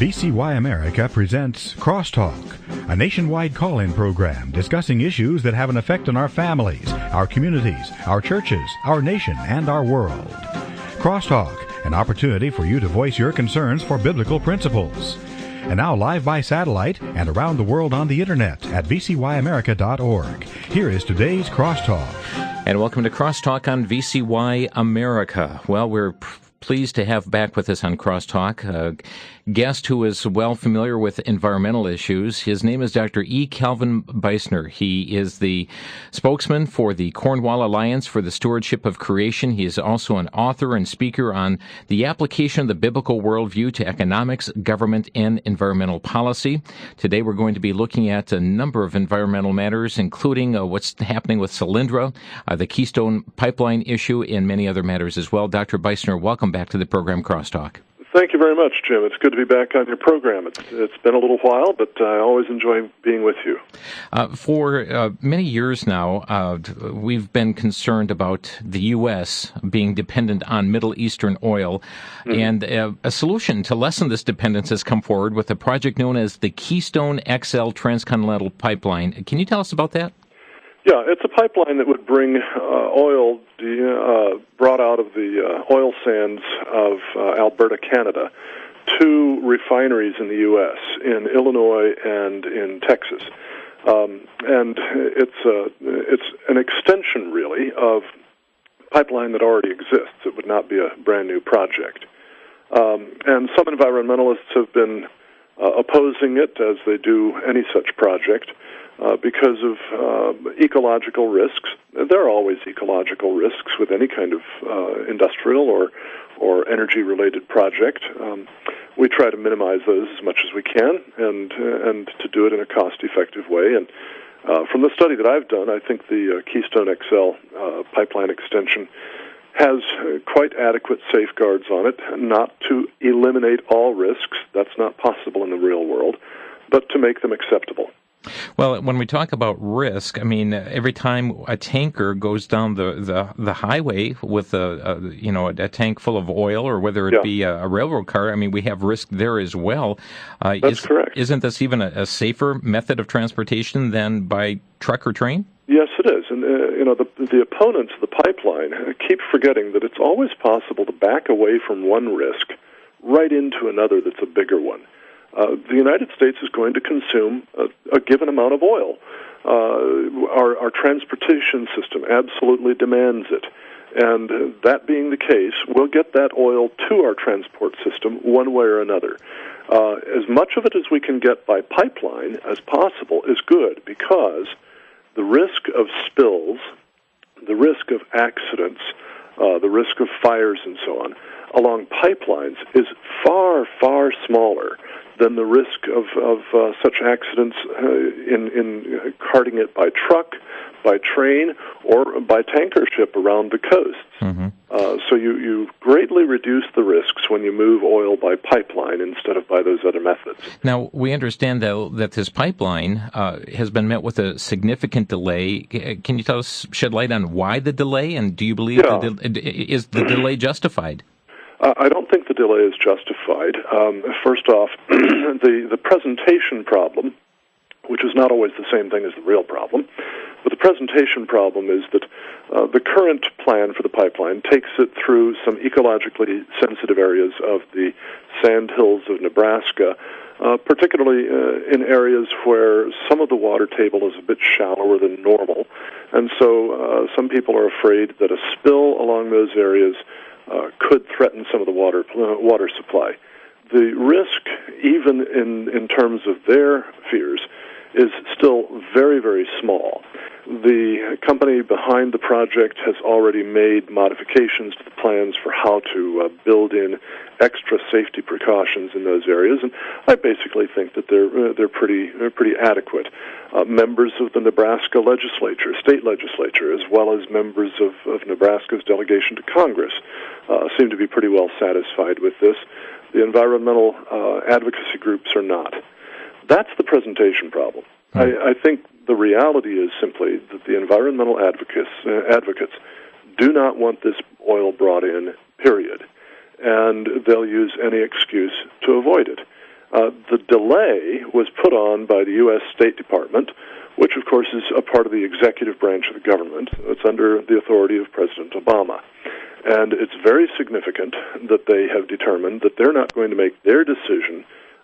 VCY America presents Crosstalk, a nationwide call-in program discussing issues that have an effect on our families, our communities, our churches, our nation, and our world. Crosstalk, an opportunity for you to voice your concerns for biblical principles. And now live by satellite and around the world on the internet at vcyamerica.org. Here is today's Crosstalk. And welcome to Crosstalk on VCY America. Well, we're pleased to have back with us on Crosstalk a guest who is well familiar with environmental issues. His name is Dr. E. Calvin Beisner. He is the spokesman for the Cornwall Alliance for the Stewardship of Creation. He is also an author and speaker on the application of the biblical worldview to economics, government, and environmental policy. Today we're going to be looking at a number of environmental matters, including what's happening with Solyndra, the Keystone pipeline issue, and many other matters as well. Dr. Beisner, welcome back to the program Crosstalk. Thank you very much, Jim. It's good to be back on your program. It's been a little while, but I always enjoy being with you. For many years now, we've been concerned about the U.S. being dependent on Middle Eastern oil, and a solution to lessen this dependence has come forward with a project known as the Keystone XL Transcontinental pipeline. Can you tell us about that? Yeah, it's a pipeline that would bring oil brought out of the oil sands of Alberta, Canada, to refineries in the U.S., in Illinois and in Texas. And it's an extension, really, of pipeline that already exists. It would not be a brand-new project. And some environmentalists have been opposing it, as they do any such project, because of ecological risks. There are always ecological risks with any kind of industrial or energy-related project. We try to minimize those as much as we can, and to do it in a cost-effective way. And from the study that I've done, I think the Keystone XL pipeline extension has quite adequate safeguards on it, not to eliminate all risks. That's not possible in the real world, but to make them acceptable. Well, when we talk about risk, I mean, every time a tanker goes down the highway with a tank full of oil, or whether it be a railroad car, I mean, we have risk there as well. That's correct. Isn't this even a safer method of transportation than by truck or train? Yes, it is. And, the opponents of the pipeline keep forgetting that it's always possible to back away from one risk right into another that's a bigger one. The United States is going to consume a given amount of oil. Our transportation system absolutely demands it. And that being the case, we'll get that oil to our transport system one way or another. As much of it as we can get by pipeline as possible is good, because the risk of spills, the risk of accidents, the risk of fires and so on, along pipelines is far, far smaller than the risk of such accidents in carting it by truck, by train, or by tanker ship around the coasts. Mm-hmm. So you greatly reduce the risks when you move oil by pipeline instead of by those other methods. Now, we understand, though, that this pipeline has been met with a significant delay. Can you shed light on why the delay, and do you believe is the delay justified? I don't think the delay is justified. First off, the presentation problem, which is not always the same thing as the real problem, but the presentation problem is that the current plan for the pipeline takes it through some ecologically sensitive areas of the sand hills of Nebraska, particularly in areas where some of the water table is a bit shallower than normal. And so some people are afraid that a spill along those areas could threaten some of the water supply. The risk, even in terms of their fears, is still very, very small. The company behind the project has already made modifications to the plans for how to build in extra safety precautions in those areas, and I basically think that they're pretty adequate. Members of the Nebraska legislature, state legislature, as well as members of Nebraska's delegation to Congress, seem to be pretty well satisfied with this. The environmental advocacy groups are not. That's the presentation problem. I think the reality is simply that the environmental advocates do not want this oil brought in, period. And they'll use any excuse to avoid it. The delay was put on by the U.S. State Department, which, of course, is a part of the executive branch of the government. It's under the authority of President Obama. And it's very significant that they have determined that they're not going to make their decision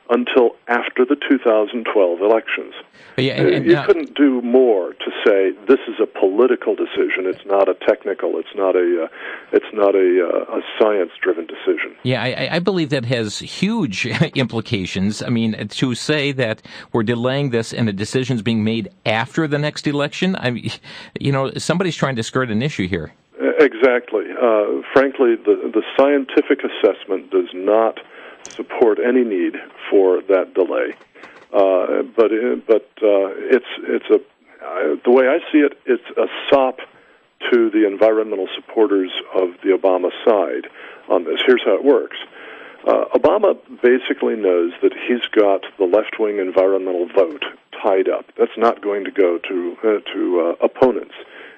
until after the 2012 elections. You couldn't do more to say this is a political decision. It's not a technical. It's not a science-driven decision. Yeah, I believe that has huge implications. I mean, to say that we're delaying this and a decision's being made after the next election, somebody's trying to skirt an issue here. Exactly. Frankly, the scientific assessment does not support any need for that delay. But the way I see it, it's a sop to the environmental supporters of the Obama side on this. Here's how it works. Obama basically knows that he's got the left-wing environmental vote tied up. That's not going to go to opponents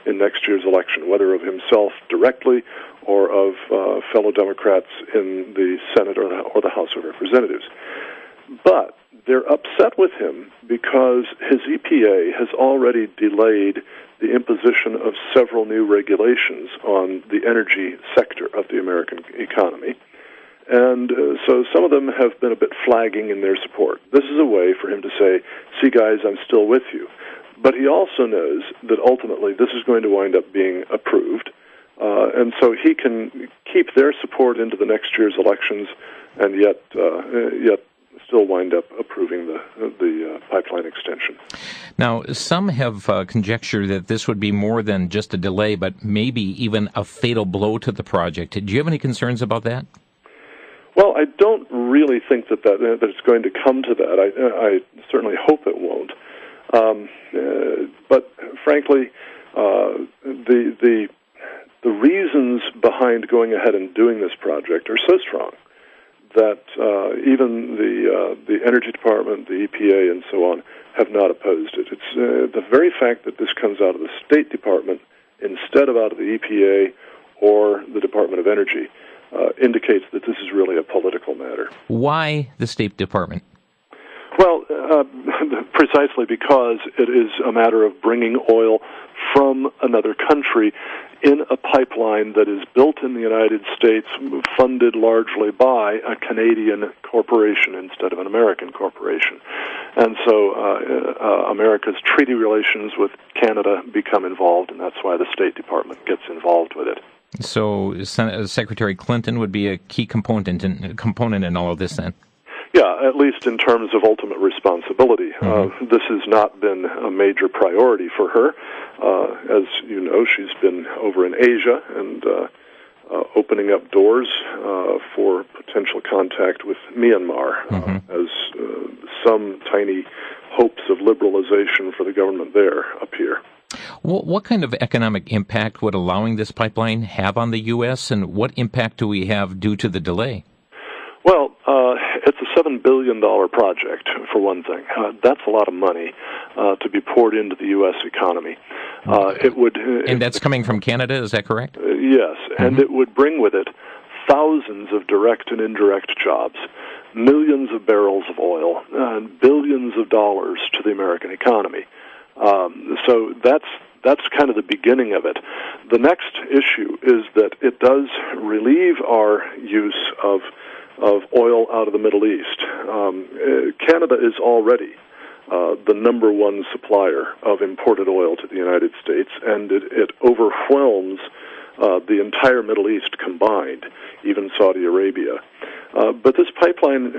in next year's election, whether of himself directly or of fellow Democrats in the Senate or the House of Representatives. But they're upset with him because his EPA has already delayed the imposition of several new regulations on the energy sector of the American economy. And so some of them have been a bit flagging in their support. This is a way for him to say, see, guys, I'm still with you. But he also knows that ultimately this is going to wind up being approved, and so he can keep their support into the next year's elections, and yet still wind up approving the pipeline extension. Now, some have conjectured that this would be more than just a delay, but maybe even a fatal blow to the project. Do you have any concerns about that? Well, I don't really think that it's going to come to that. I certainly hope it won't. But frankly, the reasons behind going ahead and doing this project are so strong that even the Energy Department, the EPA, and so on have not opposed it. It's the very fact that this comes out of the State Department instead of out of the EPA or the Department of Energy indicates that this is really a political matter. Why the State Department? Well, precisely because it is a matter of bringing oil from another country in a pipeline that is built in the United States, funded largely by a Canadian corporation instead of an American corporation. And so America's treaty relations with Canada become involved, and that's why the State Department gets involved with it. So Secretary Clinton would be a key component in all of this then? Yeah, at least in terms of ultimate responsibility. Mm-hmm. This has not been a major priority for her. As you know, she's been over in Asia and opening up doors for potential contact with Myanmar, as some tiny hopes of liberalization for the government there appear. What kind of economic impact would allowing this pipeline have on the U.S., and what impact do we have due to the delay? Well, it's a $7 billion project, for one thing. That's a lot of money to be poured into the U.S. economy. And that's coming from Canada, is that correct? Yes, and it would bring with it thousands of direct and indirect jobs, millions of barrels of oil, and billions of dollars to the American economy. So that's kind of the beginning of it. The next issue is that it does relieve our use of oil out of the Middle East. Canada is already the number one supplier of imported oil to the United States, and it overwhelms the entire Middle East combined, even Saudi Arabia. But this pipeline,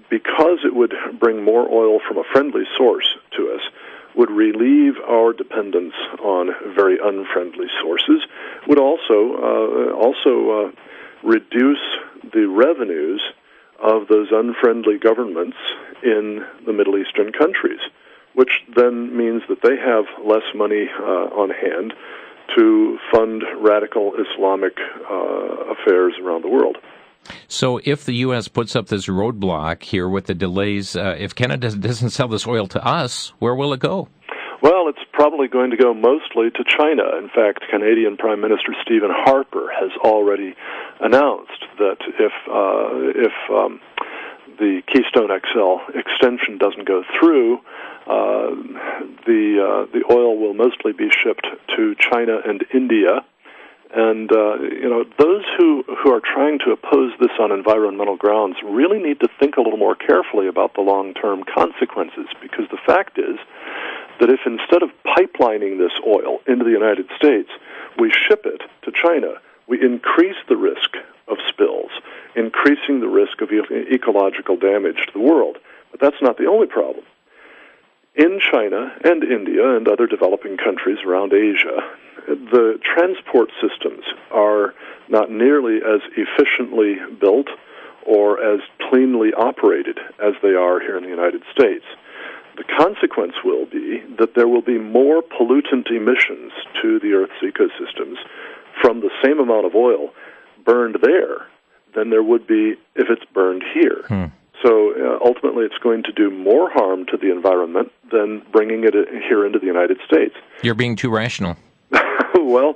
because it would bring more oil from a friendly source to us, would relieve our dependence on very unfriendly sources, would also reduce the revenues of those unfriendly governments in the Middle Eastern countries, which then means that they have less money on hand to fund radical Islamic affairs around the world. So if the U.S. puts up this roadblock here with the delays, if Canada doesn't sell this oil to us, where will it go? Well, it's probably going to go mostly to China. In fact, Canadian Prime Minister Stephen Harper has already announced that if the Keystone XL extension doesn't go through, the oil will mostly be shipped to China and India. And those who are trying to oppose this on environmental grounds really need to think a little more carefully about the long-term consequences, because the fact is that if instead of pipelining this oil into the United States, we ship it to China, we increase the risk of spills, increasing the risk of ecological damage to the world. But that's not the only problem. In China and India and other developing countries around Asia, the transport systems are not nearly as efficiently built or as cleanly operated as they are here in the United States. The consequence will be that there will be more pollutant emissions to the Earth's ecosystems from the same amount of oil burned there than there would be if it's burned here. So ultimately it's going to do more harm to the environment than bringing it here into the United States. You're being too rational. Well,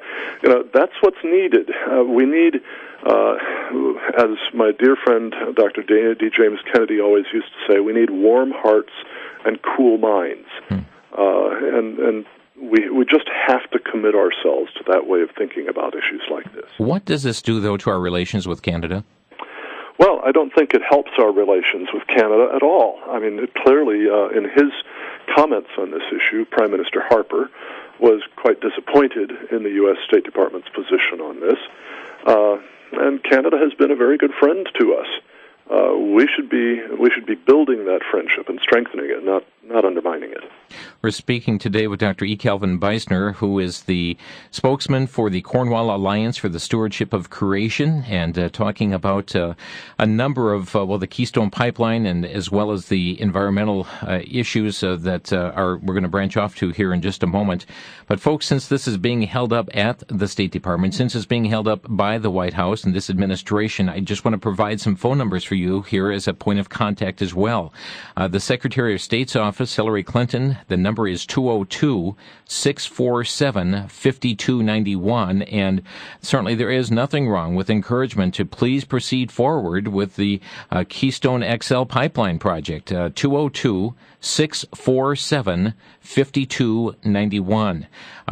that's what's needed. We need, as my dear friend Dr. D. James Kennedy always used to say, we need warm hearts and cool minds. And we just have to commit ourselves to that way of thinking about issues like this. What does this do, though, to our relations with Canada? Well, I don't think it helps our relations with Canada at all. I mean, it clearly, in his comments on this issue, Prime Minister Harper was quite disappointed in the U.S. State Department's position on this. And Canada has been a very good friend to us. We should be building that friendship and strengthening it, not undermining it. We're speaking today with Dr. E. Calvin Beisner, who is the spokesman for the Cornwall Alliance for the Stewardship of Creation, and talking about a number of the Keystone pipeline and as well as the environmental issues that we're going to branch off to here in just a moment. But folks, since this is being held up at the State Department, since it's being held up by the White House and this administration, I just want to provide some phone numbers for you here as a point of contact as well. The Secretary of State's office, Hillary Clinton, the number is 202-647-5291, and certainly there is nothing wrong with encouragement to please proceed forward with the Keystone XL pipeline project, 202-647-5291.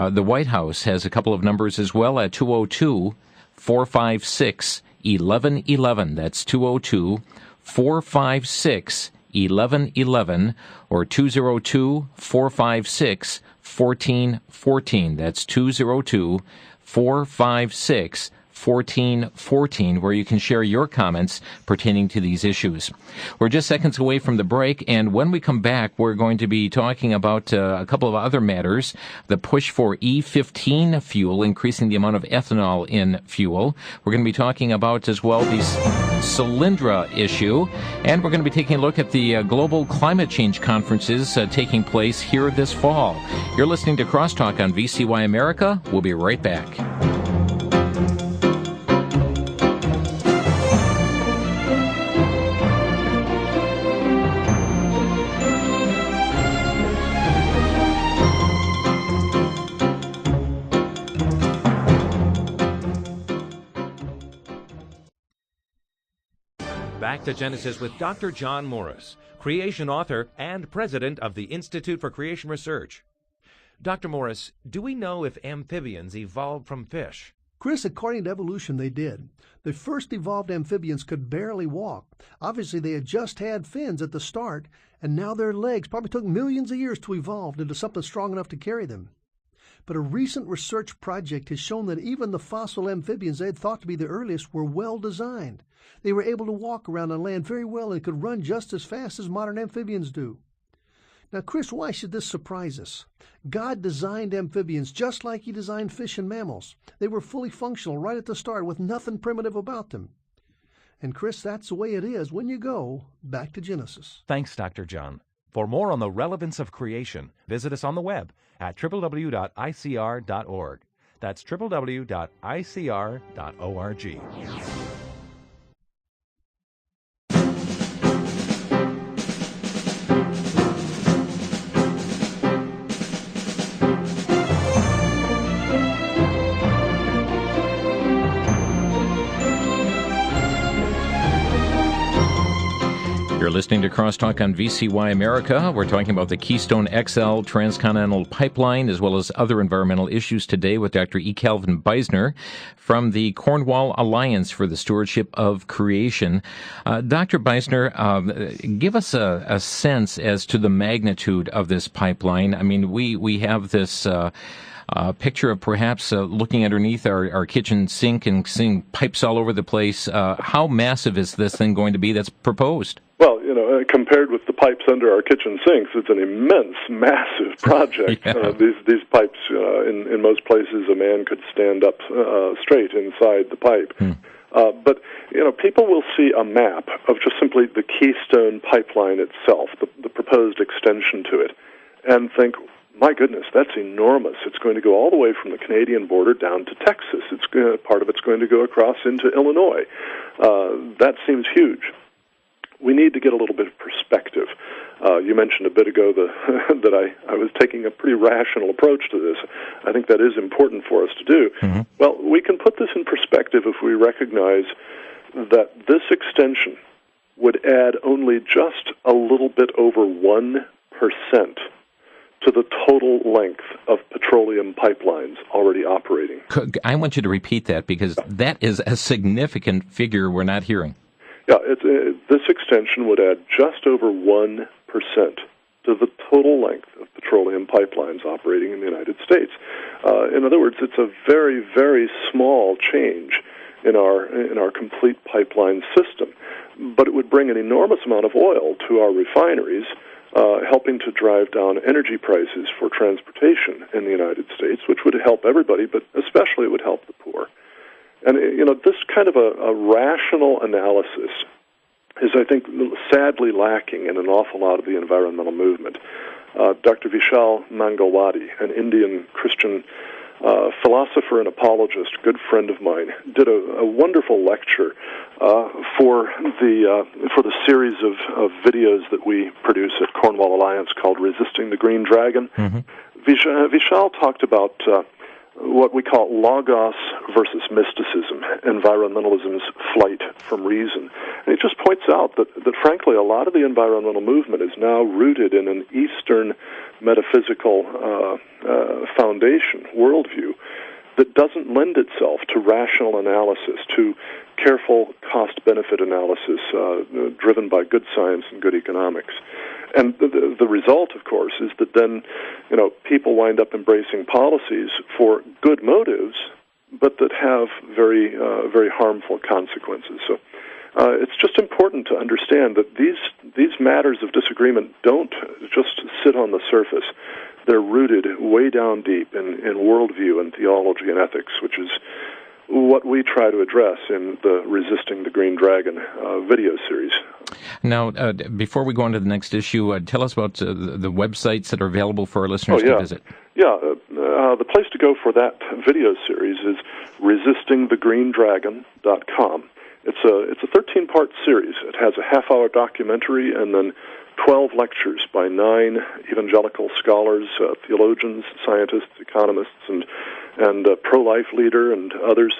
The White House has a couple of numbers as well at 202-456-1111. That's 202-456-1111 or 202-456-1414. That's 202-456-1414, where you can share your comments pertaining to these issues. We're just seconds away from the break, and when we come back, we're going to be talking about a couple of other matters. The push for E15 fuel, increasing the amount of ethanol in fuel. We're going to be talking about as well the Solyndra issue, and we're going to be taking a look at the global climate change conferences taking place here this fall. You're listening to Crosstalk on VCY America. We'll be right back. Back to Genesis with Dr. John Morris, creation author and president of the Institute for Creation Research. Dr. Morris, do we know if amphibians evolved from fish? Chris, according to evolution, they did. The first evolved amphibians could barely walk. Obviously, they had just had fins at the start, and now their legs probably took millions of years to evolve into something strong enough to carry them. But a recent research project has shown that even the fossil amphibians they had thought to be the earliest were well designed. They were able to walk around on land very well and could run just as fast as modern amphibians do. Now, Chris, why should this surprise us? God designed amphibians just like He designed fish and mammals. They were fully functional right at the start with nothing primitive about them. And Chris, that's the way it is when you go back to Genesis. Thanks, Dr. John. For more on the relevance of creation, visit us on the web at www.icr.org. That's www.icr.org. You're listening to Crosstalk on VCY America. We're talking about the Keystone XL Transcontinental Pipeline as well as other environmental issues today with Dr. E. Calvin Beisner from the Cornwall Alliance for the Stewardship of Creation. Dr. Beisner, give us a sense as to the magnitude of this pipeline. I mean, we have this picture of perhaps looking underneath our kitchen sink and seeing pipes all over the place. How massive is this thing going to be that's proposed? Well, compared with the pipes under our kitchen sinks, it's an immense, massive project. Yeah. These pipes, in most places, a man could stand up straight inside the pipe. But, people will see a map of just simply the Keystone pipeline itself, the proposed extension to it, and think, my goodness, that's enormous. It's going to go all the way from the Canadian border down to Texas. Part of it's going to go across into Illinois. That seems huge. We need to get a little bit of perspective. You mentioned a bit ago that I was taking a pretty rational approach to this. I think that is important for us to do. Mm-hmm. Well, we can put this in perspective if we recognize that this extension would add only just a little bit over 1% to the total length of petroleum pipelines already operating. I want you to repeat that because that is a significant figure we're not hearing. Yeah, this extension would add just over 1% to the total length of petroleum pipelines operating in the United States. In other words, it's a very, very small change in our complete pipeline system, but it would bring an enormous amount of oil to our refineries, helping to drive down energy prices for transportation in the United States, which would help everybody, but especially it would help the poor. And, this kind of a rational analysis is, I think, sadly lacking in an awful lot of the environmental movement. Dr. Vishal Mangalwadi, an Indian Christian philosopher and apologist, good friend of mine, did a wonderful lecture for the series of videos that we produce at Cornwall Alliance called Resisting the Green Dragon. Mm-hmm. Vishal talked about what we call logos versus mysticism, environmentalism's flight from reason. And he just points out that frankly, a lot of the environmental movement is now rooted in an Eastern metaphysical foundation, worldview, that doesn't lend itself to rational analysis, to careful cost-benefit analysis driven by good science and good economics. And the result, of course, is that then, people wind up embracing policies for good motives, but that have very, very harmful consequences. So it's just important to understand that these matters of disagreement don't just sit on the surface. They're rooted way down deep in worldview and theology and ethics, which is what we try to address in the Resisting the Green Dragon video series. Now, before we go on to the next issue, tell us about the websites that are available for our listeners to visit. Yeah, the place to go for that video series is resistingthegreendragon.com. It's a 13-part series. It has a half-hour documentary and then 12 lectures by 9 evangelical scholars, theologians, scientists, economists, and pro-life leader and others,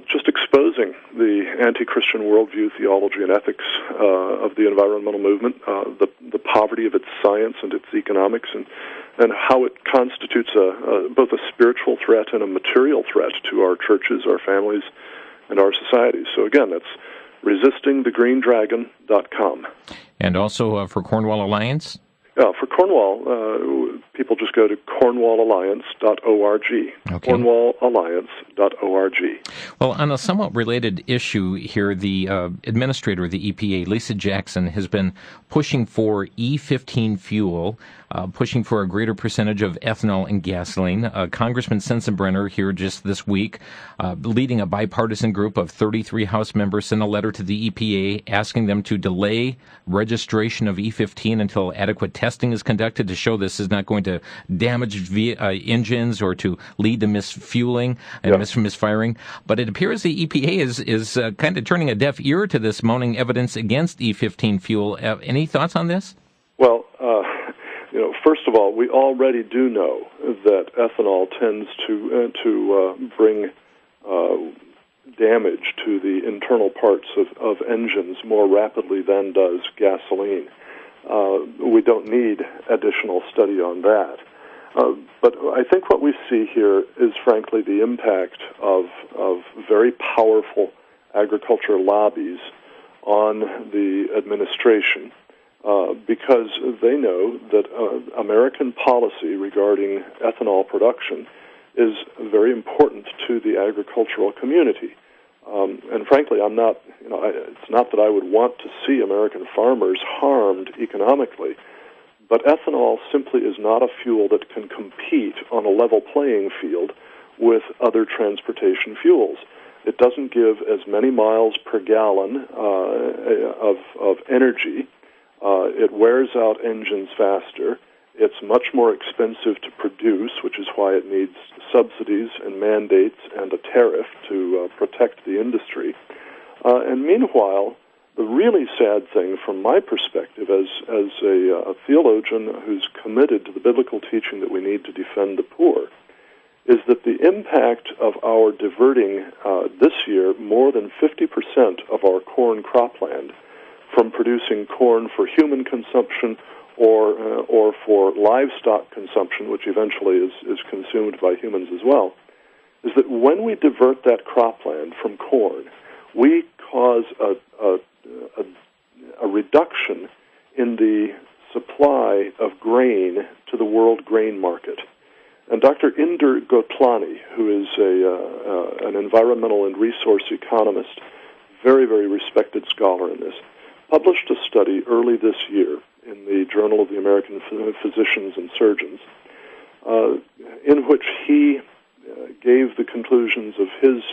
just exposing the anti-Christian worldview, theology, and ethics of the environmental movement, the poverty of its science and its economics, and how it constitutes both a spiritual threat and a material threat to our churches, our families, and our societies. So again, that's resistingthegreendragon.com. And also for Cornwall Alliance? For Cornwall, people just go to cornwallalliance.org. Okay. Cornwallalliance.org. Well, on a somewhat related issue here, the administrator of the EPA, Lisa Jackson, has been pushing for E15 fuel, pushing for a greater percentage of ethanol in gasoline. Congressman Sensenbrenner here just this week, leading a bipartisan group of 33 House members, sent a letter to the EPA asking them to delay registration of E15 until adequate testing is conducted to show this is not going to damage engines or to lead to misfueling and misfiring. But it appears the EPA is kind of turning a deaf ear to this, mounting evidence against E15 fuel. Any thoughts on this? Well, first of all, we already do know that ethanol tends to bring damage to the internal parts of engines more rapidly than does gasoline. We don't need additional study on that. But I think what we see here is, frankly, the impact of very powerful agriculture lobbies on the administration, because they know that American policy regarding ethanol production is very important to the agricultural community. And frankly, it's not that I would want to see American farmers harmed economically, but ethanol simply is not a fuel that can compete on a level playing field with other transportation fuels. It doesn't give as many miles per gallon of energy. It wears out engines faster. It's much more expensive to produce, which is why it needs subsidies and mandates and a tariff to protect the industry. And meanwhile, the really sad thing from my perspective as a theologian who's committed to the biblical teaching that we need to defend the poor is that the impact of our diverting this year more than 50% of our corn cropland from producing corn for human consumption or for livestock consumption, which eventually is consumed by humans as well, is that when we divert that cropland from corn, we cause a reduction in the supply of grain to the world grain market. And Dr. Inder Gotlani, who is an environmental and resource economist, very, very respected scholar in this, published a study early this year in the Journal of the American Physicians and Surgeons, in which he gave the conclusions of his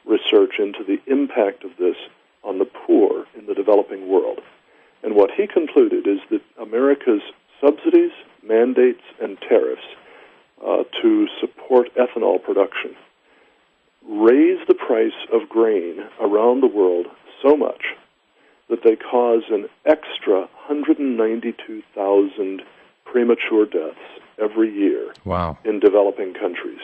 research into the impact of this on the poor in the developing world. And what he concluded is that America's subsidies, mandates, and tariffs to support ethanol production raise the price of grain around the world so much that they cause an extra 192,000 premature deaths every year in developing countries.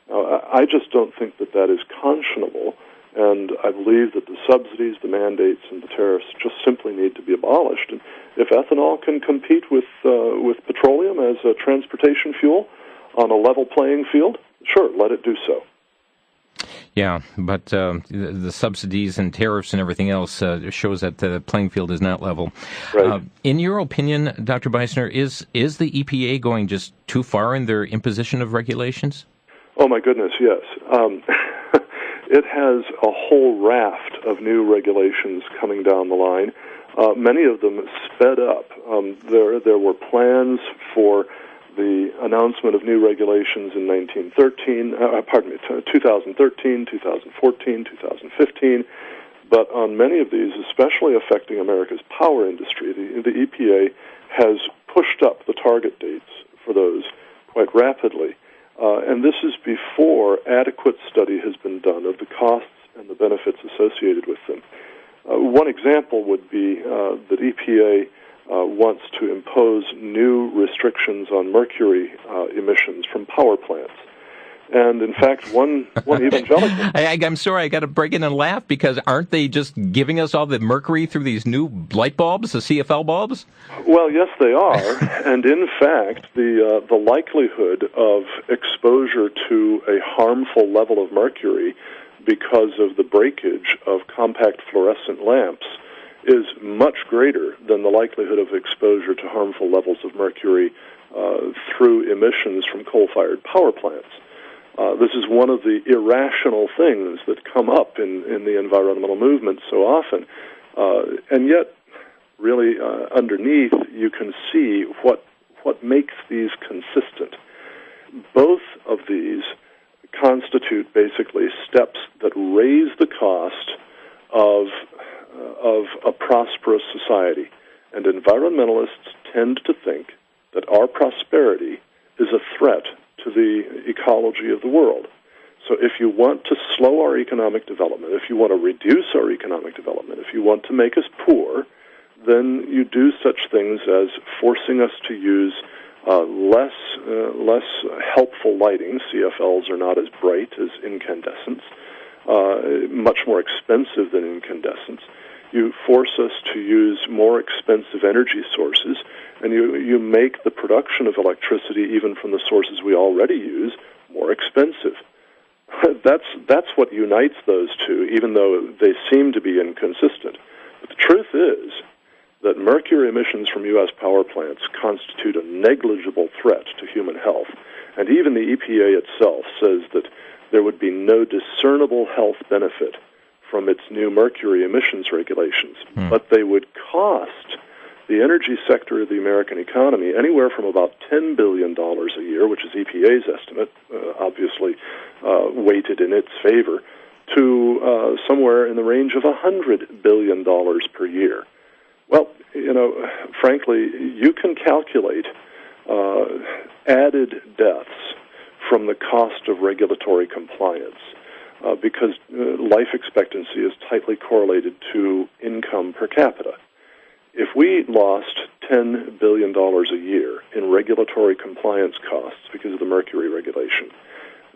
Now, I just don't think that is conscionable, and I believe that the subsidies, the mandates, and the tariffs just simply need to be abolished. And if ethanol can compete with petroleum as a transportation fuel on a level playing field, sure, let it do so. Yeah, but the subsidies and tariffs and everything else shows that the playing field is not level. Right. In your opinion, Dr. Beisner, is the EPA going just too far in their imposition of regulations? Oh, my goodness, yes. It has a whole raft of new regulations coming down the line. Many of them sped up. There were plans for the announcement of new regulations in 2013, 2014, 2015. But on many of these, especially affecting America's power industry, the EPA has pushed up the target dates for those quite rapidly. And this is before adequate study has been done of the costs and the benefits associated with them. One example would be that EPA wants to impose new restrictions on mercury emissions from power plants. And in fact, one evangelical... I'm sorry, I got to break in and laugh, because aren't they just giving us all the mercury through these new light bulbs, the CFL bulbs? Well, yes, they are. And in fact, the likelihood of exposure to a harmful level of mercury because of the breakage of compact fluorescent lamps is much greater than the likelihood of exposure to harmful levels of mercury through emissions from coal-fired power plants. This is one of the irrational things that come up in the environmental movement so often. And yet, really, underneath, you can see what makes these consistent. Both of these constitute basically steps that raise the cost of a prosperous society. And environmentalists tend to think that our prosperity is a threat to the ecology of the world. So if you want to slow our economic development, if you want to reduce our economic development, if you want to make us poor, then you do such things as forcing us to use less helpful lighting. CFLs are not as bright as incandescents. much more expensive than incandescence. You force us to use more expensive energy sources, and you make the production of electricity, even from the sources we already use, more expensive. That's what unites those two, even though they seem to be inconsistent. But the truth is that mercury emissions from U.S. power plants constitute a negligible threat to human health. And even the EPA itself says that there would be no discernible health benefit from its new mercury emissions regulations. But they would cost the energy sector of the American economy anywhere from about $10 billion a year, which is EPA's estimate, obviously weighted in its favor, to somewhere in the range of $100 billion per year. Well, frankly, you can calculate added deaths from the cost of regulatory compliance because life expectancy is tightly correlated to income per capita. If we lost $10 billion a year in regulatory compliance costs because of the mercury regulation,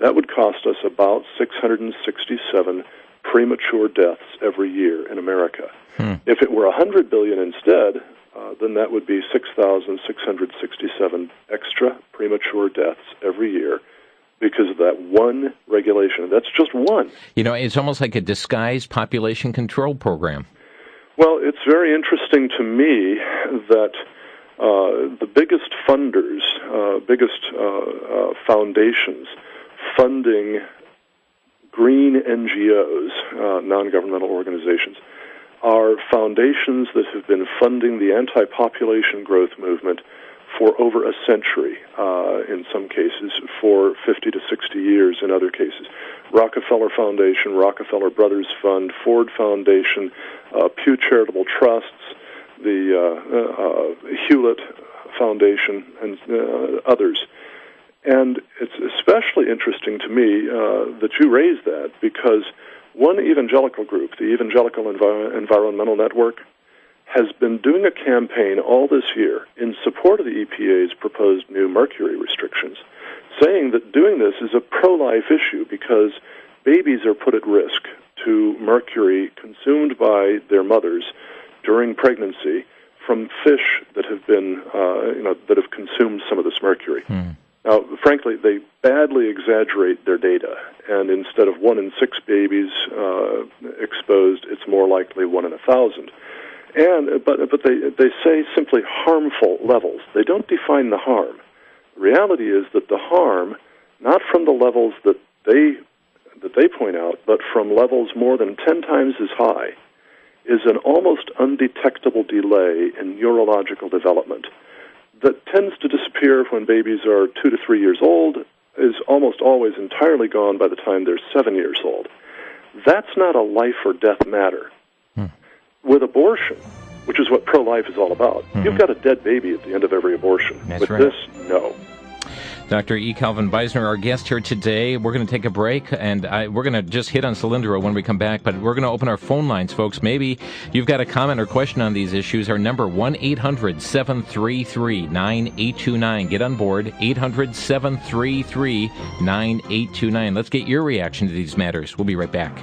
that would cost us about 667 premature deaths every year in America. If it were $100 billion instead, then that would be 6,667 extra premature deaths every year because of that one regulation. That's just one. It's almost like a disguised population control program. Well, it's very interesting to me that the biggest funders, foundations funding green NGOs, non-governmental organizations, are foundations that have been funding the anti-population growth movement for over a century, in some cases, for 50 to 60 years in other cases. Rockefeller Foundation, Rockefeller Brothers Fund, Ford Foundation, Pew Charitable Trusts, the Hewlett Foundation, and others. And it's especially interesting to me that you raise that because one evangelical group, the Evangelical Environmental Network, has been doing a campaign all this year in support of the EPA's proposed new mercury restrictions, saying that doing this is a pro-life issue because babies are put at risk to mercury consumed by their mothers during pregnancy from fish that have been, that have consumed some of this mercury. Now, frankly, they badly exaggerate their data, and instead of 1 in 6 babies exposed, it's more likely 1 in 1,000. But they say simply harmful levels. They don't define the harm. The reality is that the harm, not from the levels that they point out, but from levels more than 10 times as high, is an almost undetectable delay in neurological development that tends to disappear when babies are 2 to 3 years old, is almost always entirely gone by the time they're 7 years old. That's not a life or death matter. With abortion, which is what pro-life is all about, you've got a dead baby at the end of every abortion. That's With right. this, no. Dr. E. Calvin Beisner, our guest here today. We're going to take a break, and we're going to just hit on Cylindro when we come back, but we're going to open our phone lines, folks. Maybe you've got a comment or question on these issues. Our number, 1-800-733-9829. Get on board, 800-733-9829. Let's get your reaction to these matters. We'll be right back.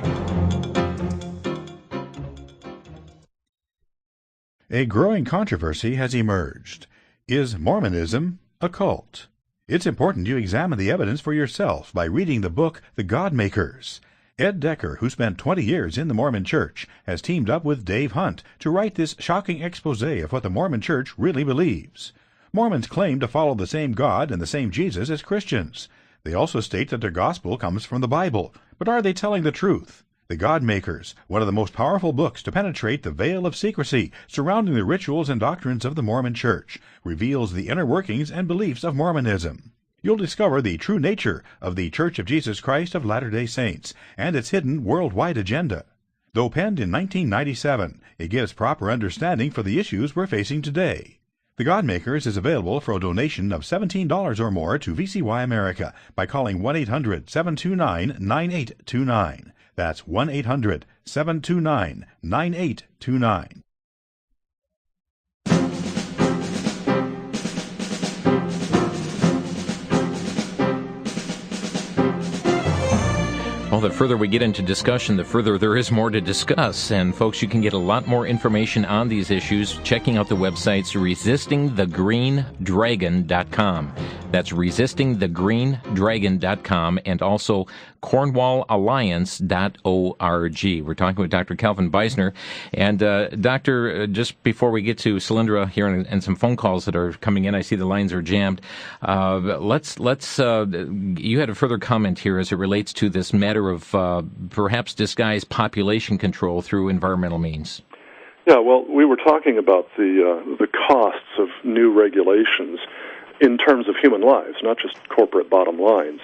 A growing controversy has emerged. Is Mormonism a cult? It's important you examine the evidence for yourself by reading the book The God Makers. Ed Decker, who spent 20 years in the Mormon Church, has teamed up with Dave Hunt to write this shocking expose of what the Mormon Church really believes. Mormons claim to follow the same God and the same Jesus as Christians. They also state that their gospel comes from the Bible. But are they telling the truth? The God Makers, one of the most powerful books to penetrate the veil of secrecy surrounding the rituals and doctrines of the Mormon Church, reveals the inner workings and beliefs of Mormonism. You'll discover the true nature of the Church of Jesus Christ of Latter-day Saints and its hidden worldwide agenda. Though penned in 1997, it gives proper understanding for the issues we're facing today. The God Makers is available for a donation of $17 or more to VCY America by calling 1-800-729-9829. That's 1-800-729-9829. Well, the further we get into discussion, the further there is more to discuss. And folks, you can get a lot more information on these issues checking out the websites resistingthegreendragon.com. That's resistingthegreendragon.com, and also cornwallalliance.org. We're talking with Dr. Calvin Beisner. And Doctor, just before we get to Solyndra here and some phone calls that are coming in, I see the lines are jammed. Let's you had a further comment here as it relates to this matter of perhaps disguised population control through environmental means. Yeah, well, we were talking about the costs of new regulations in terms of human lives, not just corporate bottom lines,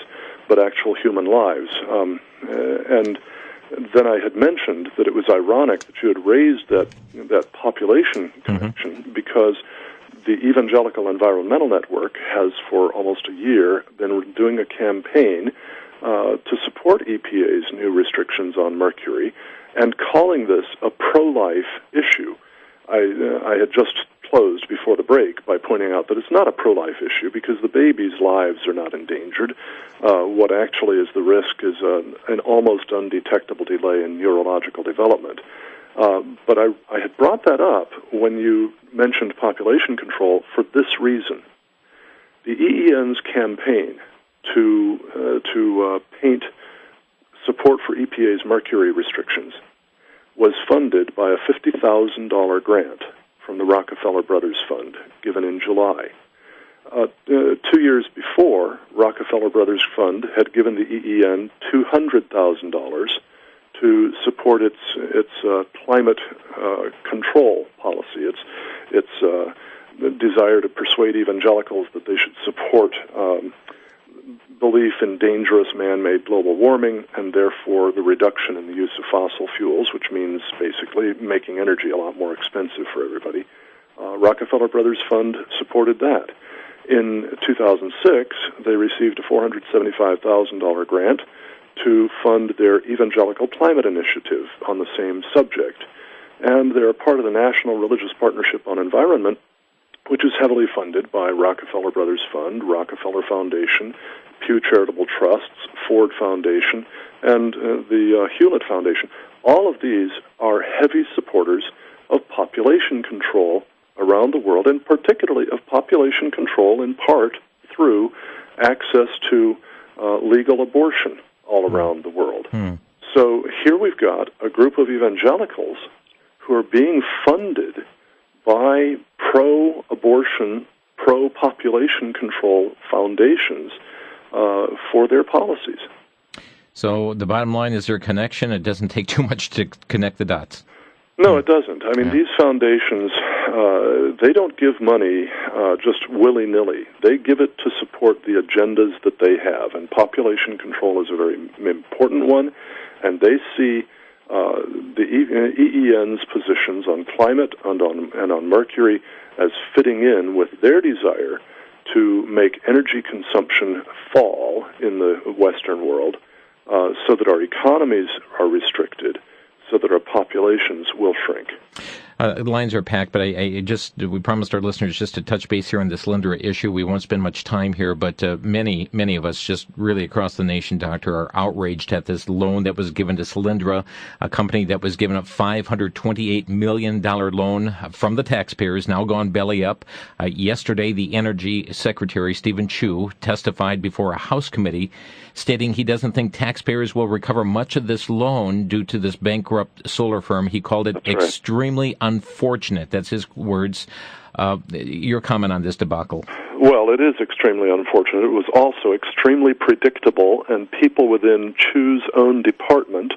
but actual human lives. And then I had mentioned that it was ironic that you had raised that population connection because the Evangelical Environmental Network has for almost a year been doing a campaign to support EPA's new restrictions on mercury and calling this a pro-life issue. I had just closed before the break by pointing out that it's not a pro-life issue because the babies' lives are not endangered. What actually is the risk is an almost undetectable delay in neurological development. But I had brought that up when you mentioned population control for this reason. The EEN's campaign to paint support for EPA's mercury restrictions was funded by a $50,000 grant from the Rockefeller Brothers Fund, given in July. 2 years before, Rockefeller Brothers Fund had given the EEN $200,000 to support its climate control policy, its desire to persuade evangelicals that they should support belief in dangerous man-made global warming and therefore the reduction in the use of fossil fuels, which means basically making energy a lot more expensive for everybody. Rockefeller Brothers Fund supported that. In 2006, they received a $475,000 grant to fund their Evangelical Climate Initiative on the same subject. And they're a part of the National Religious Partnership on Environment, which is heavily funded by Rockefeller Brothers Fund, Rockefeller Foundation, Pew Charitable Trusts, Ford Foundation, and the Hewlett Foundation. All of these are heavy supporters of population control around the world, and particularly of population control in part through access to legal abortion all around the world. So here we've got a group of evangelicals who are being funded by pro-abortion, pro-population control foundations for their policies. So the bottom line is there a connection? It doesn't take too much to connect the dots. No, it doesn't. I mean, these foundations, they don't give money just willy-nilly. They give it to support the agendas that they have, and population control is a very important one, and they see the EEN's positions on climate and on mercury as fitting in with their desire to make energy consumption fall in the Western world so that our economies are restricted, so that our populations will shrink. Lines are packed, but we promised our listeners just to touch base here on the Solyndra issue. We won't spend much time here, but many of us just really across the nation, Doctor, are outraged at this loan that was given to Solyndra, a company that was given a $528 million loan from the taxpayers, now gone belly up. Yesterday, the Energy Secretary, Stephen Chu, testified before a House committee stating he doesn't think taxpayers will recover much of this loan due to this bankrupt solar firm. He called it extremely unfortunate. That's his words. Your comment on this debacle? Well, it is extremely unfortunate. It was also extremely predictable, and people within Chu's own department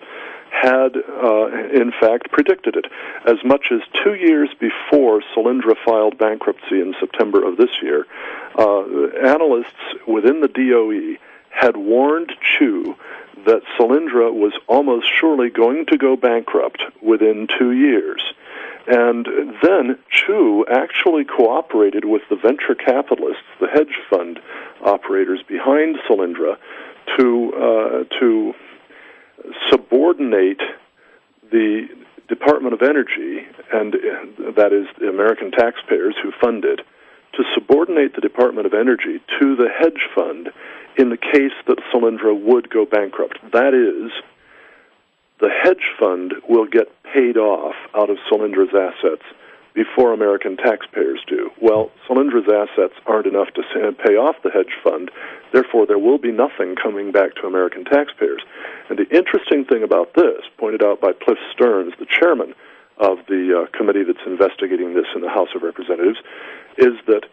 had, in fact, predicted it. As much as 2 years before Solyndra filed bankruptcy in September of this year, analysts within the DOE had warned Chu that Solyndra was almost surely going to go bankrupt within 2 years. And then Chu actually cooperated with the venture capitalists, the hedge fund operators behind Solyndra, to subordinate the Department of Energy, and that is the American taxpayers who fund it, to subordinate the Department of Energy to the hedge fund in the case that Solyndra would go bankrupt. That is, the hedge fund will get paid off out of Solyndra's assets before American taxpayers do. Well, Solyndra's assets aren't enough to pay off the hedge fund. Therefore, there will be nothing coming back to American taxpayers. And the interesting thing about this, pointed out by Cliff Stearns, the chairman of the committee that's investigating this in the House of Representatives, is that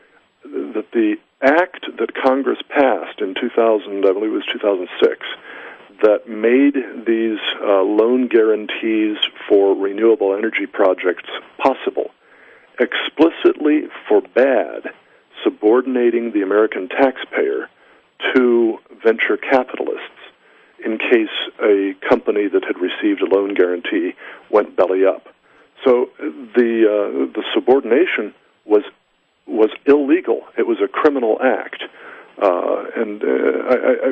the act that Congress passed in 2000, I believe it was 2006, that made these loan guarantees for renewable energy projects possible, explicitly forbade subordinating the American taxpayer to venture capitalists in case a company that had received a loan guarantee went belly up. So the subordination was illegal. It was a criminal act.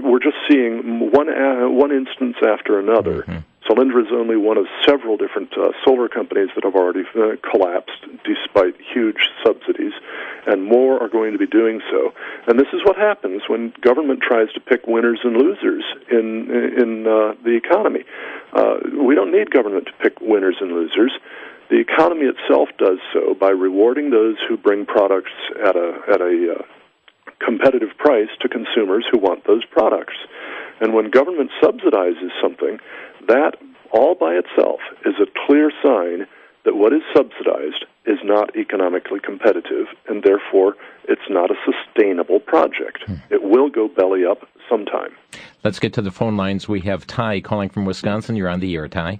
We're just seeing one instance after another. Mm-hmm. Solyndra is only one of several different solar companies that have already collapsed despite huge subsidies, and more are going to be doing so. And this is what happens when government tries to pick winners and losers in the economy. We don't need government to pick winners and losers. The economy itself does so by rewarding those who bring products at a competitive price to consumers who want those products. And when government subsidizes something, that all by itself is a clear sign that what is subsidized is not economically competitive, and therefore it's not a sustainable project. It will go belly up sometime. Let's get to the phone lines. We have Ty calling from Wisconsin. You're on the air, Ty.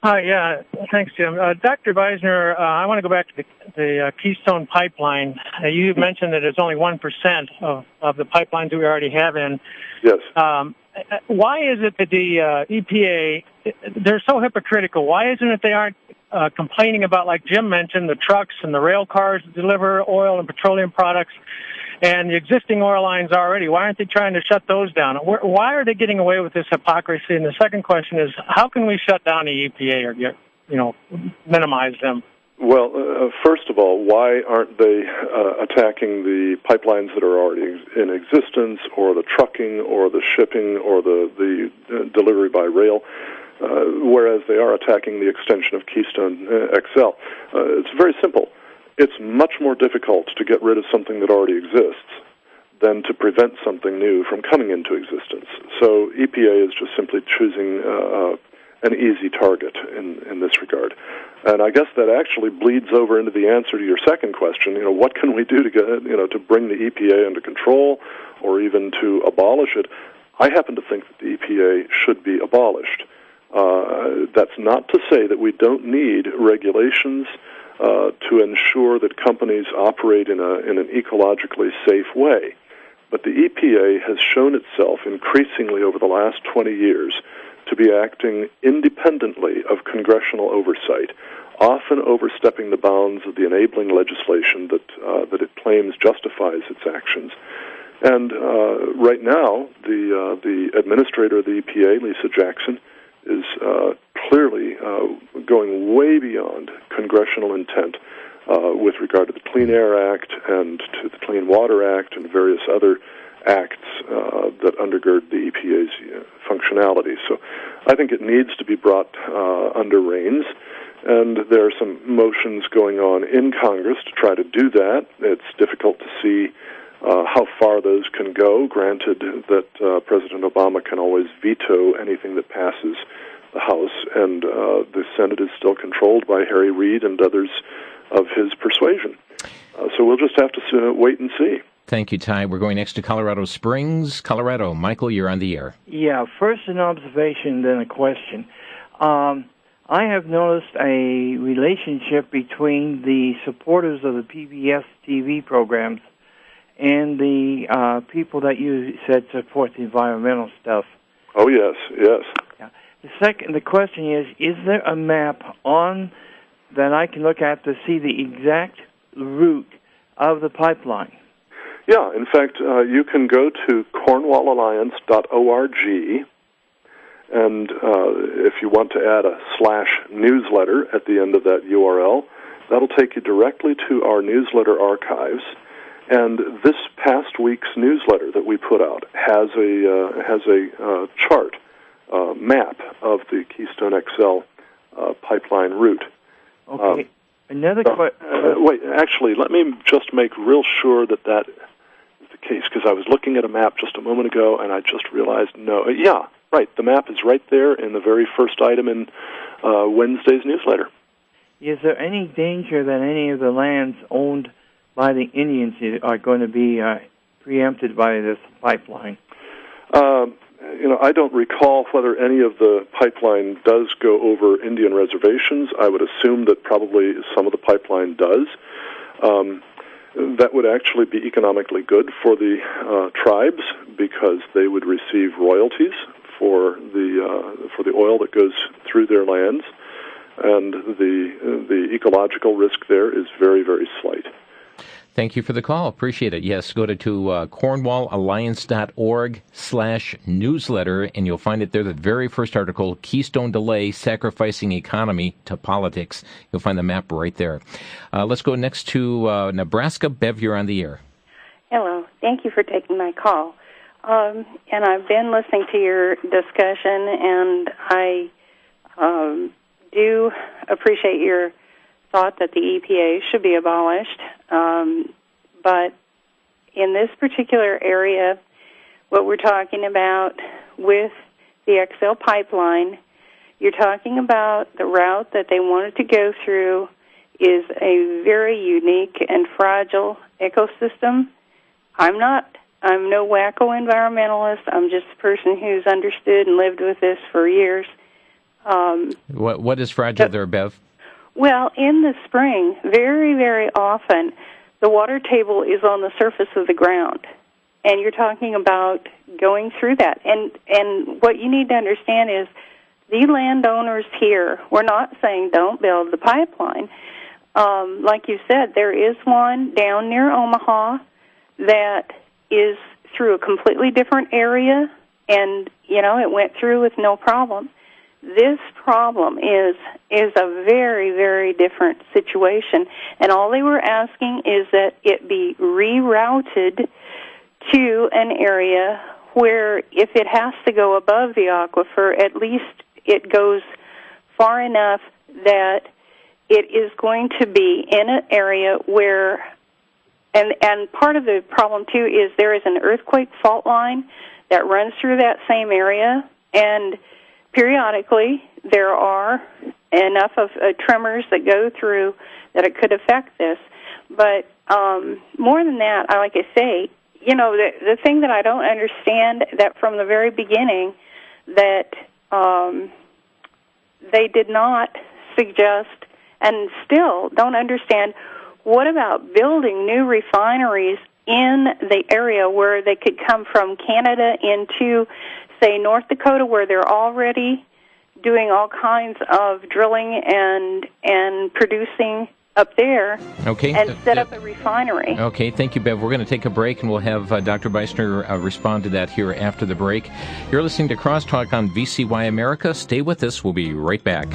Hi, yeah, thanks, Jim. Dr. Beisner, I want to go back to the Keystone pipeline. You mentioned that it's only 1% of the pipelines that we already have in. Yes. Why is it that the EPA, they're so hypocritical? Why isn't it they aren't complaining about, like Jim mentioned, the trucks and the rail cars that deliver oil and petroleum products and the existing oil lines already? Why aren't they trying to shut those down? Why are they getting away with this hypocrisy? And the second question is, how can we shut down the EPA or minimize them? Well, first of all, why aren't they attacking the pipelines that are already in existence, or the trucking, or the shipping, or the delivery by rail, whereas they are attacking the extension of Keystone XL? It's very simple. It's much more difficult to get rid of something that already exists than to prevent something new from coming into existence. So EPA is just simply choosing an easy target in this regard. And I guess that actually bleeds over into the answer to your second question. What can we do to get, to bring the EPA under control, or even to abolish it? I happen to think that the EPA should be abolished. That's not to say that we don't need regulations to ensure that companies operate in an ecologically safe way. But the EPA has shown itself increasingly over the last 20 years to be acting independently of congressional oversight, often overstepping the bounds of the enabling legislation that it claims justifies its actions. And right now, the administrator of the EPA, Lisa Jackson, is clearly going way beyond congressional intent with regard to the Clean Air Act and to the Clean Water Act and various other acts that undergird the EPA's functionality. So I think it needs to be brought under reins, and there are some motions going on in Congress to try to do that. It's difficult to see how far those can go, granted that President Obama can always veto anything that passes the House, and the Senate is still controlled by Harry Reid and others of his persuasion. So we'll just have to wait and see. Thank you, Ty. We're going next to Colorado Springs. Colorado. Michael, you're on the air. Yeah, first an observation, then a question. I have noticed a relationship between the supporters of the PBS TV programs and the people that you said support the environmental stuff. Oh, yes, yes. Yeah. The question is there a map on that I can look at to see the exact route of the pipeline? Yeah, in fact, you can go to cornwallalliance.org, and if you want to add a /newsletter at the end of that URL, that'll take you directly to our newsletter archives. And this past week's newsletter that we put out has a chart, map of the Keystone XL pipeline route. Okay. Another question. Wait, actually, let me just make real sure that is the case, because I was looking at a map just a moment ago, and I just realized, no. Yeah, right, the map is right there in the very first item in Wednesday's newsletter. Is there any danger that any of the lands owned by the Indians are going to be preempted by this pipeline? I don't recall whether any of the pipeline does go over Indian reservations. I would assume that probably some of the pipeline does. That would actually be economically good for the tribes, because they would receive royalties for the oil that goes through their lands, and the ecological risk there is very, very slight. Thank you for the call. Appreciate it. Yes, go to cornwallalliance.org/newsletter, and you'll find it there, the very first article, Keystone Delay, Sacrificing Economy to Politics. You'll find the map right there. Let's go next to Nebraska. Bev, you're on the air. Hello. Thank you for taking my call. And I've been listening to your discussion, and I do appreciate your thought that the EPA should be abolished. But in this particular area, what we're talking about with the XL pipeline, you're talking about the route that they wanted to go through is a very unique and fragile ecosystem. I'm no wacko environmentalist. I'm just a person who's understood and lived with this for years. What is fragile there, Bev? Well, in the spring, very, very often, the water table is on the surface of the ground, and you're talking about going through that. And what you need to understand is the landowners here, we're not saying don't build the pipeline. Like you said, there is one down near Omaha that is through a completely different area, and, it went through with no problem. This problem is a very, very different situation, and all they were asking is that it be rerouted to an area where, if it has to go above the aquifer, at least it goes far enough that it is going to be in an area where, and part of the problem, too, is there is an earthquake fault line that runs through that same area, and periodically, there are enough of tremors that go through that it could affect this. But more than that, like I say, the thing that I don't understand, that from the very beginning, that they did not suggest, and still don't understand, what about building new refineries in the area where they could come from Canada into, say, North Dakota, where they're already doing all kinds of drilling and producing up there, okay, and set up a refinery. Okay, thank you, Bev. We're going to take a break, and we'll have Dr. Beisner respond to that here after the break. You're listening to Crosstalk on VCY America. Stay with us. We'll be right back.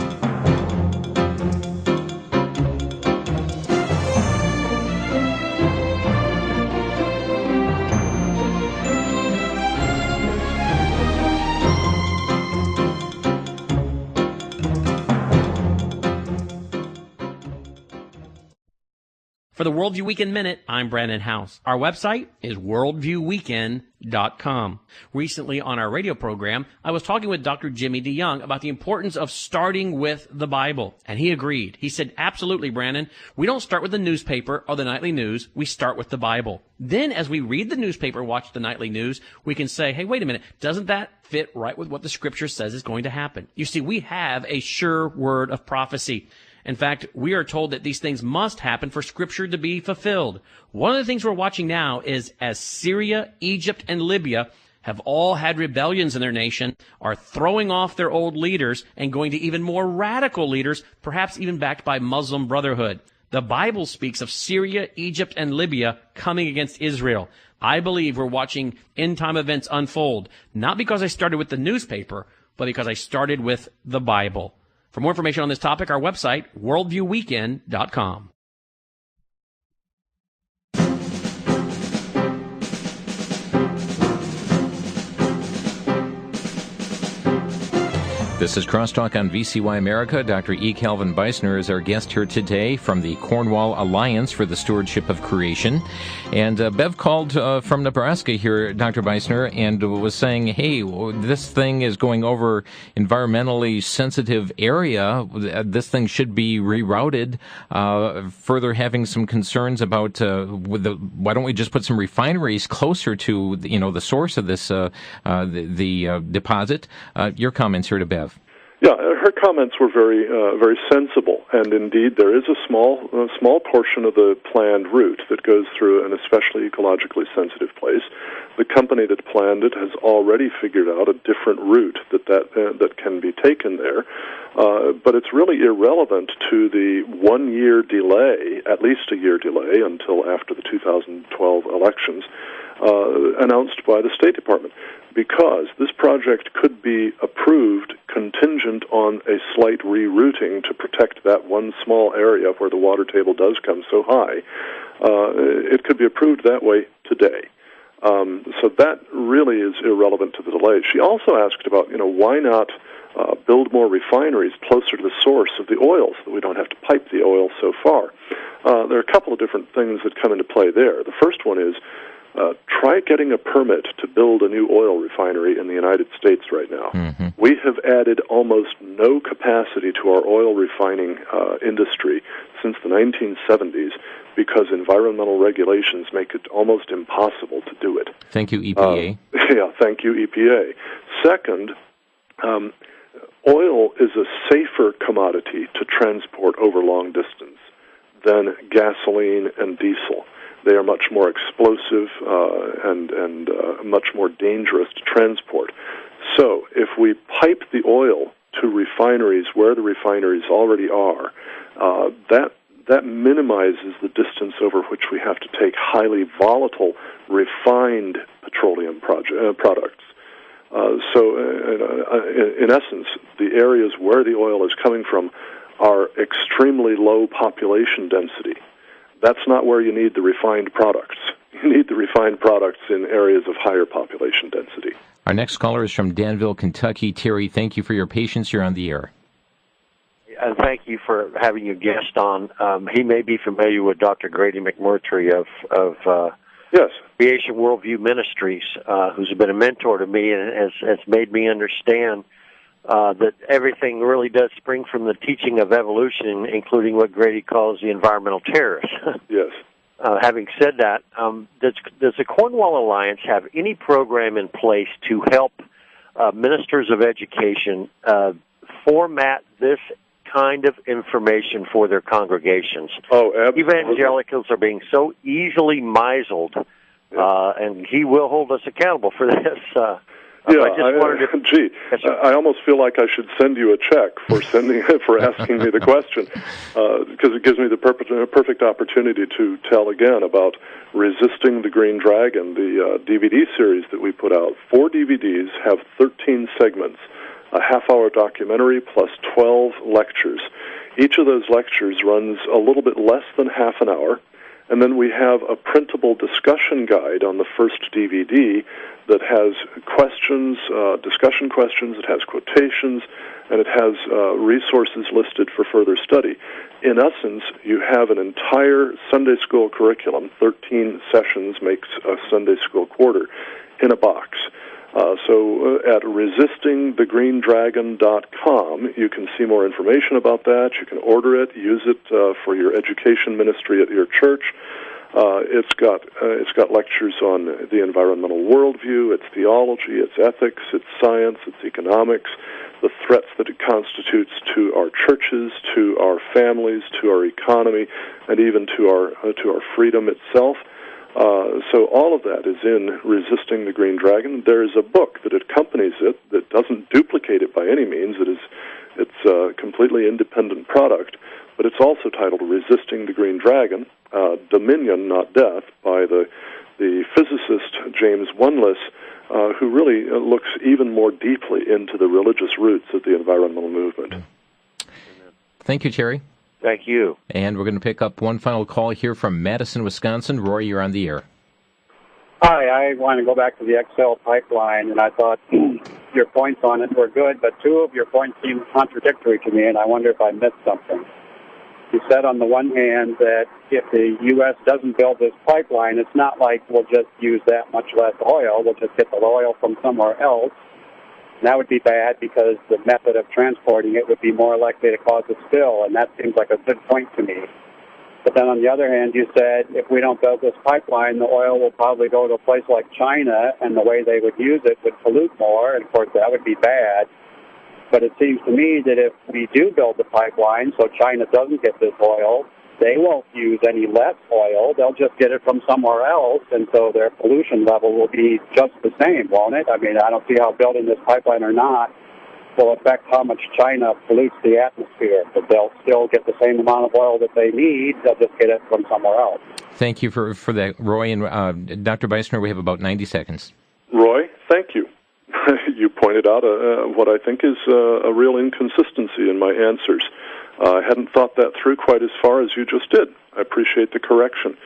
For the Worldview Weekend Minute, I'm Brandon House. Our website is worldviewweekend.com. Recently on our radio program, I was talking with Dr. Jimmy DeYoung about the importance of starting with the Bible, and he agreed. He said, absolutely, Brandon, we don't start with the newspaper or the nightly news, we start with the Bible. Then as we read the newspaper, watch the nightly news, we can say, hey, wait a minute, doesn't that fit right with what the Scripture says is going to happen? You see, we have a sure word of prophecy. In fact, we are told that these things must happen for Scripture to be fulfilled. One of the things we're watching now is as Syria, Egypt, and Libya have all had rebellions in their nation, are throwing off their old leaders and going to even more radical leaders, perhaps even backed by Muslim Brotherhood. The Bible speaks of Syria, Egypt, and Libya coming against Israel. I believe we're watching end-time events unfold, not because I started with the newspaper, but because I started with the Bible. For more information on this topic, our website, worldviewweekend.com. This is Crosstalk on VCY America. Dr. E. Calvin Beisner is our guest here today from the Cornwall Alliance for the Stewardship of Creation. And Bev called from Nebraska here, Dr. Beisner, and was saying, hey, this thing is going over environmentally sensitive area. This thing should be rerouted. Further having some concerns about why don't we just put some refineries closer to the source of this the deposit. Your comments here to Bev. Yeah, her comments were very sensible, and indeed there is a small portion of the planned route that goes through an especially ecologically sensitive place. The company that planned it has already figured out a different route that can be taken there, but it's really irrelevant to the 1 year delay, at least a year delay until after the 2012 elections, announced by the State Department, because this project could be approved contingent on a slight rerouting to protect that one small area where the water table does come so high. It could be approved that way today. So that really is irrelevant to the delay. She also asked about, why not build more refineries closer to the source of the oil so that we don't have to pipe the oil so far. There are a couple of different things that come into play there. The first one is try getting a permit to build a new oil refinery in the United States right now. Mm-hmm. We have added almost no capacity to our oil refining industry since the 1970s because environmental regulations make it almost impossible to do it. Thank you, EPA. Thank you, EPA. Second, oil is a safer commodity to transport over long distance than gasoline and diesel. They are much more explosive and much more dangerous to transport. So if we pipe the oil to refineries where the refineries already are, that minimizes the distance over which we have to take highly volatile, refined petroleum products. So in essence, the areas where the oil is coming from are extremely low population density. That's not where you need the refined products. You need the refined products in areas of higher population density. Our next caller is from Danville, Kentucky. Terry, thank you for your patience. You're on the air. And thank you for having your guest on. He may be familiar with Dr. Grady McMurtry of yes, Creation Worldview Ministries, who's been a mentor to me and has made me understand that everything really does spring from the teaching of evolution, including what Grady calls the environmental terrorists. Yes. Having said that, does the Cornwall Alliance have any program in place to help ministers of education format this kind of information for their congregations? Oh, absolutely. Evangelicals are being so easily misled, and he will hold us accountable for this. I almost feel like I should send you a check for asking me the question, because it gives me the perfect opportunity to tell again about Resisting the Green Dragon, the DVD series that we put out. 4 DVDs have 13 segments, a half-hour documentary plus 12 lectures. Each of those lectures runs a little bit less than half an hour. And then we have a printable discussion guide on the first DVD that has questions, discussion questions, it has quotations, and it has resources listed for further study. In essence, you have an entire Sunday school curriculum, 13 sessions makes a Sunday school quarter, in a box. So at resistingthegreendragon.com, you can see more information about that. You can order it, use it for your education ministry at your church. It's got lectures on the environmental worldview, its theology, its ethics, its science, its economics, the threats that it constitutes to our churches, to our families, to our economy, and even to our freedom itself. So all of that is in Resisting the Green Dragon. There is a book that accompanies it that doesn't duplicate it by any means. It's a completely independent product, but it's also titled Resisting the Green Dragon, Dominion, Not Death, by the physicist James Wunless, who really looks even more deeply into the religious roots of the environmental movement. Thank you, Terry. Thank you. And we're going to pick up one final call here from Madison, Wisconsin. Roy, you're on the air. Hi, I want to go back to the XL pipeline, and I thought your points on it were good, but two of your points seem contradictory to me, and I wonder if I missed something. You said on the one hand that if the U.S. doesn't build this pipeline, it's not like we'll just use that much less oil. We'll just get the oil from somewhere else. And that would be bad because the method of transporting it would be more likely to cause a spill, and that seems like a good point to me. But then on the other hand, you said if we don't build this pipeline, the oil will probably go to a place like China, and the way they would use it would pollute more, and of course that would be bad. But it seems to me that if we do build the pipeline so China doesn't get this oil, they won't use any less oil. They'll just get it from somewhere else, and so their pollution level will be just the same, won't it? I mean, I don't see how building this pipeline or not will affect how much China pollutes the atmosphere, but they'll still get the same amount of oil that they need. They'll just get it from somewhere else. Thank you for that, Roy. And Dr. Beisner, we have about 90 seconds. Roy, thank you. You pointed out what I think is a real inconsistency in my answers. I hadn't thought that through quite as far as you just did. I appreciate the correction.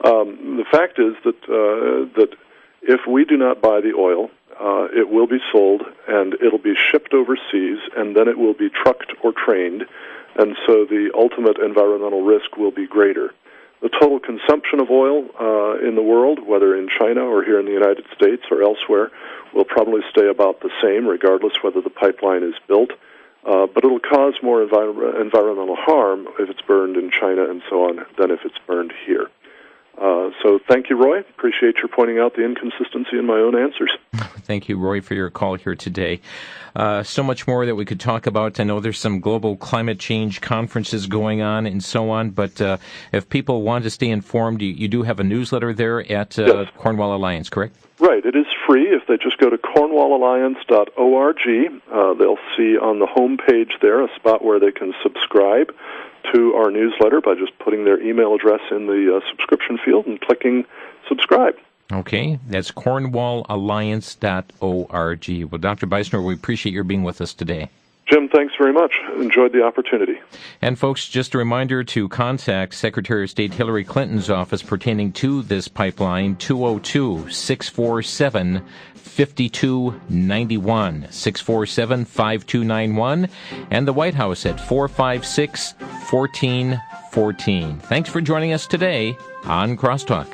The fact is that if we do not buy the oil, it will be sold, and it'll be shipped overseas, and then it will be trucked or trained, and so the ultimate environmental risk will be greater. The total consumption of oil in the world, whether in China or here in the United States or elsewhere, will probably stay about the same, regardless whether the pipeline is built, but it'll cause more environmental harm if it's burned in China and so on than if it's burned here. So thank you, Roy. Appreciate your pointing out the inconsistency in my own answers. Thank you, Roy, for your call here today. So much more that we could talk about. I know there's some global climate change conferences going on and so on, but if people want to stay informed, you do have a newsletter there at yes. Cornwall Alliance, correct? Right. It is free. If they just go to cornwallalliance.org, they'll see on the home page there a spot where they can subscribe to our newsletter by just putting their email address in the subscription field and clicking subscribe. Okay, that's cornwallalliance.org. Well, Dr. Beisner, we appreciate your being with us today. Jim, thanks very much. Enjoyed the opportunity. And folks, just a reminder to contact Secretary of State Hillary Clinton's office pertaining to this pipeline, 202-647-5291, 647-5291, and the White House at 456-1414. Thanks for joining us today on Crosstalk.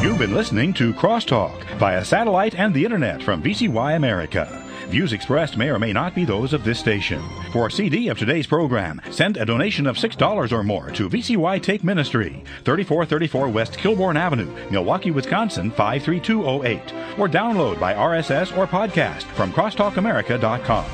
You've been listening to Crosstalk via satellite and the internet from VCY America. Views expressed may or may not be those of this station. For a CD of today's program, send a donation of $6 or more to VCY Take Ministry, 3434 West Kilbourne Avenue, Milwaukee, Wisconsin, 53208, or download by RSS or podcast from crosstalkamerica.com.